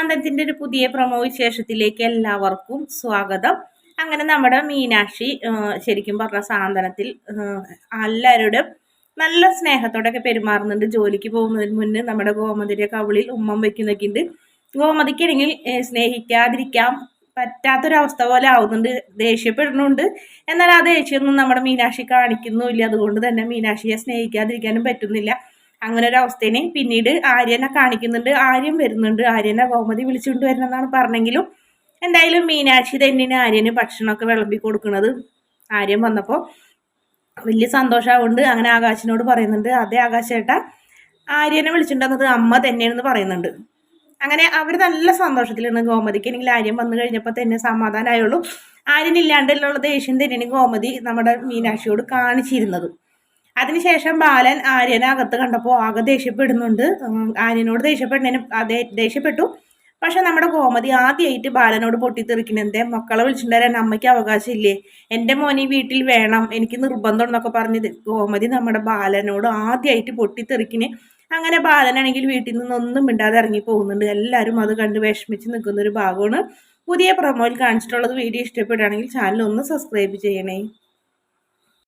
സാന്ത്വനത്തിന്റെ ഒരു പുതിയ പ്രൊമോ വിശേഷത്തിലേക്ക് എല്ലാവർക്കും സ്വാഗതം. അങ്ങനെ നമ്മുടെ മീനാക്ഷി ശരിക്കും പറഞ്ഞ സാന്ത്വനത്തിൽ എല്ലാവരോടും നല്ല സ്നേഹത്തോടൊക്കെ പെരുമാറുന്നുണ്ട്. ജോലിക്ക് പോകുന്നതിന് മുന്നേ നമ്മുടെ ഗോമതിയുടെ കവിളിൽ ഉമ്മം വെക്കുന്നൊക്കെ ഉണ്ട്. ഗോമതിക്കാണെങ്കിൽ സ്നേഹിക്കാതിരിക്കാൻ പറ്റാത്തൊരവസ്ഥ പോലെ ആവുന്നുണ്ട്, ദേഷ്യപ്പെടുന്നുണ്ട്. എന്നാൽ ആ ദേഷ്യമൊന്നും നമ്മുടെ മീനാക്ഷി കാണിക്കുന്നുമില്ല. അതുകൊണ്ട് തന്നെ മീനാക്ഷിയെ സ്നേഹിക്കാതിരിക്കാനും പറ്റുന്നില്ല. അങ്ങനെ ഒരു അവസ്ഥേനെ പിന്നീട് ആര്യനെ കാണിക്കുന്നുണ്ട്. ആര്യൻ വരുന്നുണ്ട്, ആര്യനെ ഗോമതി വിളിച്ചുകൊണ്ട് വരണമെന്നാണ് പറഞ്ഞെങ്കിലും എന്തായാലും മീനാക്ഷി തന്നെയാണ് ആര്യന് ഭക്ഷണമൊക്കെ വിളമ്പി കൊടുക്കുന്നത്. ആര്യൻ വന്നപ്പോൾ വലിയ സന്തോഷമാവുണ്ട്. അങ്ങനെ ആകാശിനോട് പറയുന്നുണ്ട്, അതേ ആകാശേട്ടാ, ആര്യനെ വിളിച്ചിട്ടുണ്ടെന്നത് അമ്മ തന്നെയാണെന്ന് പറയുന്നുണ്ട്. അങ്ങനെ അവർ നല്ല സന്തോഷത്തിലാണ്. ഗോമതിക്ക് എനിക്ക് ആര്യൻ വന്നു കഴിഞ്ഞപ്പോൾ തന്നെ സമാധാനമായുള്ളൂ. ആര്യൻ ഇല്ലാണ്ടുള്ള ദേഷ്യം തന്നെയാണ് ഗോമതി നമ്മുടെ മീനാക്ഷിയോട് കാണിച്ചിരുന്നത്. അതിനുശേഷം ബാലൻ ആര്യനെ അകത്ത് കണ്ടപ്പോൾ ആകെ ദേഷ്യപ്പെടുന്നുണ്ട്. ആര്യനോട് ദേഷ്യപ്പെട്ടു. പക്ഷെ നമ്മുടെ ഗോമതി ആദ്യമായിട്ട് ബാലനോട് പൊട്ടിത്തെറിക്കണം. എന്തേ മക്കളെ വിളിച്ചിട്ട് വരാൻ അമ്മയ്ക്ക് അവകാശമില്ലേ, എൻ്റെ മോനെ വീട്ടിൽ വേണം, എനിക്ക് നിർബന്ധം എന്നൊക്കെ പറഞ്ഞത് ഗോമതി നമ്മുടെ ബാലനോട് ആദ്യമായിട്ട് പൊട്ടിത്തെറിക്കിന്. അങ്ങനെ ബാലനാണെങ്കിൽ വീട്ടിൽ നിന്നൊന്നും മിണ്ടാതെ ഇറങ്ങി പോകുന്നുണ്ട്. എല്ലാവരും അത് കണ്ട് വിഷമിച്ച് നിൽക്കുന്ന ഒരു ഭാഗമാണ് പുതിയ പ്രൊമോയിൽ കാണിച്ചിട്ടുള്ളത്. വീഡിയോ ഇഷ്ടപ്പെടുകയാണെങ്കിൽ ചാനൽ ഒന്ന് സബ്സ്ക്രൈബ് ചെയ്യണേ.